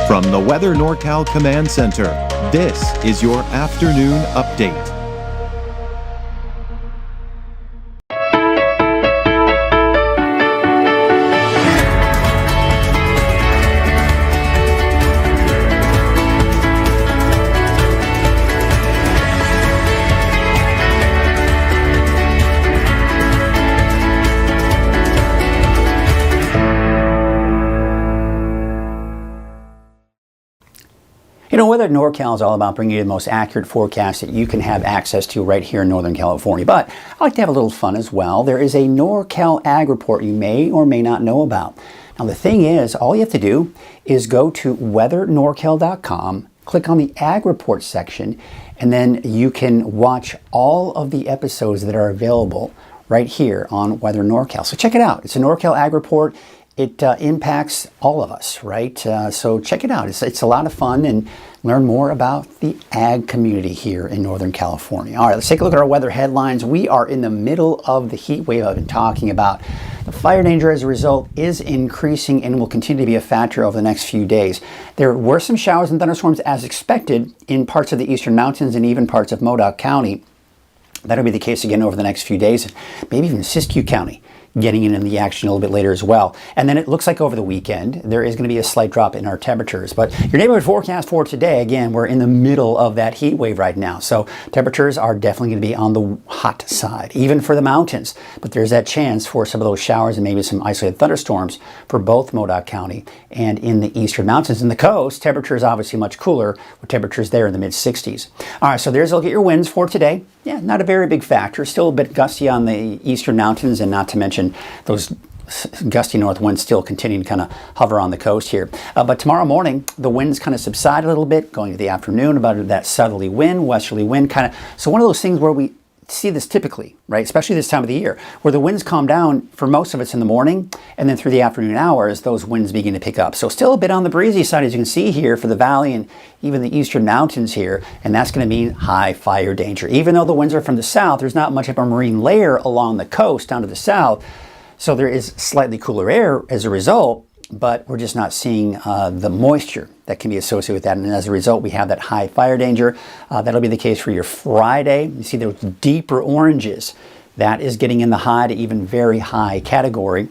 From the Weather NorCal Command Center, this is your afternoon update. You know, Weather NorCal is all about bringing you the most accurate forecast that you can have access to right here in Northern California. But I like to have a little fun as well. There is a NorCal Ag Report you may or may not know about. Now, the thing is, all you have to do is go to weathernorcal.com, click on the Ag Report section, and then you can watch all of the episodes that are available right here on Weather NorCal. So check it out. It's a NorCal Ag Report. It impacts all of us, right? So check it out. It's a lot of fun, and learn more about the ag community here in Northern California. All right, let's take a look at our weather headlines. We are in the middle of the heat wave I've been talking about. The fire danger as a result is increasing and will continue to be a factor over the next few days. There were some showers and thunderstorms as expected in parts of the eastern mountains and even parts of Modoc County. That'll be the case again over the next few days, maybe even Siskiyou County getting in the action a little bit later as well. And then it looks like over the weekend, there is going to be a slight drop in our temperatures. But your neighborhood forecast for today, again, we're in the middle of that heat wave right now. So temperatures are definitely going to be on the hot side, even for the mountains. But there's that chance for some of those showers and maybe some isolated thunderstorms for both Modoc County and in the eastern mountains. In the coast, temperatures obviously much cooler with temperatures there in the mid-60s. All right, so there's a look at your winds for today. Yeah, not a very big factor. Still a bit gusty on the eastern mountains, and not to mention those gusty north winds still continuing to kind of hover on the coast here. But tomorrow morning, the winds kind of subside a little bit, going to the afternoon, about that southerly wind, westerly wind kind of. So one of those things where we see this typically, right, especially this time of the year, where the winds calm down for most of it's in the morning, and then through the afternoon hours, those winds begin to pick up. So still a bit on the breezy side, as you can see here, for the valley and even the eastern mountains here, and that's going to mean high fire danger. Even though the winds are from the south, there's not much of a marine layer along the coast down to the south, so there is slightly cooler air as a result, but we're just not seeing the moisture that can be associated with that. And as a result, we have that high fire danger. That'll be the case for your Friday. You see those deeper oranges. That is getting in the high to even very high category.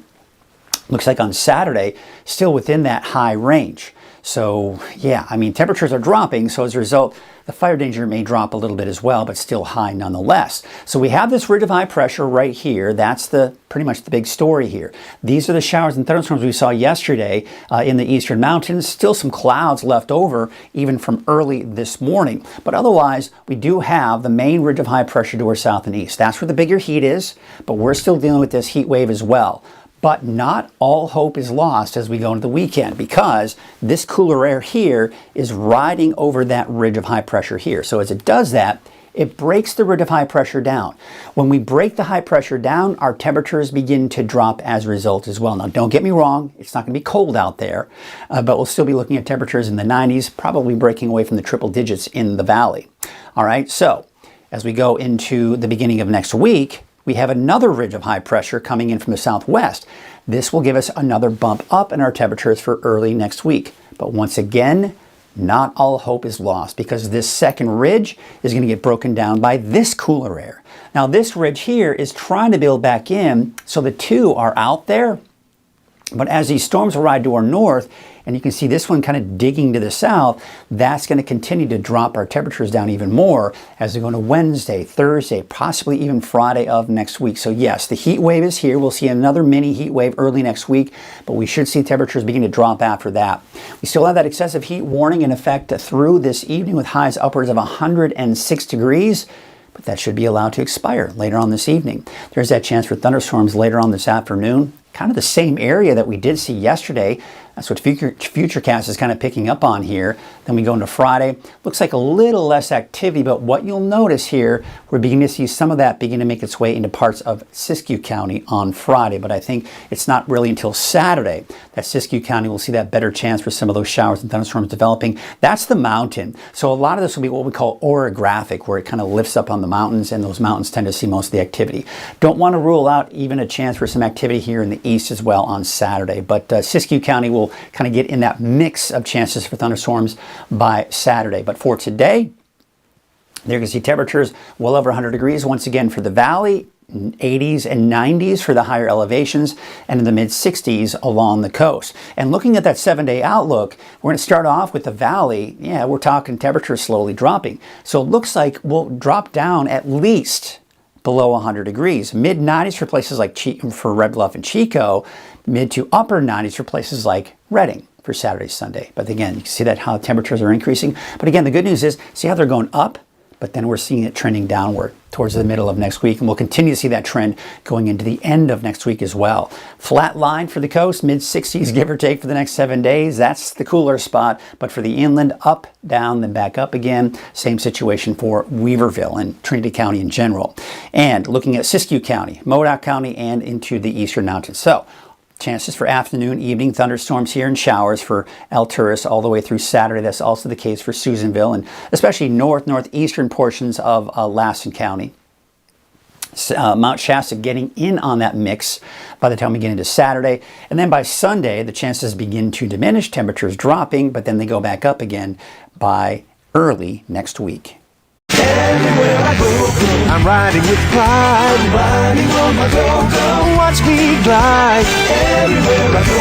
Looks like on Saturday, still within that high range. So yeah, I mean, temperatures are dropping. So as a result, the fire danger may drop a little bit as well, but still high nonetheless. So we have this ridge of high pressure right here. That's pretty much the big story here. These are the showers and thunderstorms we saw yesterday in the eastern mountains. Still some clouds left over even from early this morning. But otherwise, we do have the main ridge of high pressure to our south and east. That's where the bigger heat is, but we're still dealing with this heat wave as well. But not all hope is lost as we go into the weekend, because this cooler air here is riding over that ridge of high pressure here. So as it does that, it breaks the ridge of high pressure down. When we break the high pressure down, our temperatures begin to drop as a result as well. Now, don't get me wrong, it's not going to be cold out there, but we'll still be looking at temperatures in the 90s, probably breaking away from the triple digits in the valley. All right, so as we go into the beginning of next week, we have another ridge of high pressure coming in from the southwest. This will give us another bump up in our temperatures for early next week. But once again, not all hope is lost, because this second ridge is going to get broken down by this cooler air. Now, this ridge here is trying to build back in, so the two are out there. But as these storms ride to our north, and you can see this one kind of digging to the south, that's going to continue to drop our temperatures down even more as we go into Wednesday, Thursday, possibly even Friday of next week. So yes, the heat wave is here. We'll see another mini heat wave early next week, but we should see temperatures begin to drop after that. We still have that excessive heat warning in effect through this evening with highs upwards of 106 degrees. But that should be allowed to expire later on this evening. There's that chance for thunderstorms later on this afternoon. Kind of the same area that we did see yesterday. That's what Futurecast is kind of picking up on here. Then we go into Friday. Looks like a little less activity, but what you'll notice here, we're beginning to see some of that begin to make its way into parts of Siskiyou County on Friday. But I think it's not really until Saturday that Siskiyou County will see that better chance for some of those showers and thunderstorms developing. That's the mountain. So a lot of this will be what we call orographic, where it kind of lifts up on the mountains, and those mountains tend to see most of the activity. Don't want to rule out even a chance for some activity here in the east as well on Saturday. But Siskiyou County will we'll kind of get in that mix of chances for thunderstorms by Saturday. But for today, there you can see temperatures well over 100 degrees once again for the valley, 80s and 90s for the higher elevations, and in the mid 60s along the coast. And looking at that 7-day outlook, we're going to start off with the valley. Yeah, we're talking temperatures slowly dropping. So it looks like we'll drop down at least below 100 degrees. Mid 90s for places like for Red Bluff and Chico, mid to upper 90s for places like Redding for Saturday, Sunday. But again, you can see that how temperatures are increasing. But again, the good news is, see how they're going up, but then we're seeing it trending downward towards the middle of next week, and we'll continue to see that trend going into the end of next week as well. Flat line for the coast, mid 60s give or take for the next 7 days. That's the cooler spot, but for the inland, up, down, then back up again. Same situation for Weaverville and Trinity County in general. And looking at Siskiyou County, Modoc County, and into the eastern mountains. So chances for afternoon, evening thunderstorms here and showers for Alturas all the way through Saturday. That's also the case for Susanville and especially northeastern portions of Lassen County. Mount Shasta getting in on that mix by the time we get into Saturday. And then by Sunday, the chances begin to diminish, temperatures dropping, but then they go back up again by early next week. Everywhere I go, I'm riding with pride. I'm riding on my go-go. Watch me glide. Everywhere I go,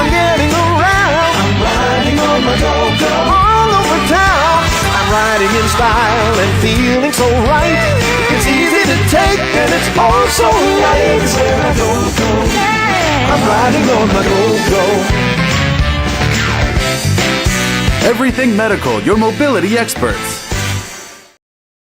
I'm getting around. I'm riding on my go-go. All over town. I'm riding in style and feeling so right. It's easy to take and it's all so right. Everywhere I go, I'm riding on my go-go. Everything Medical, your mobility experts.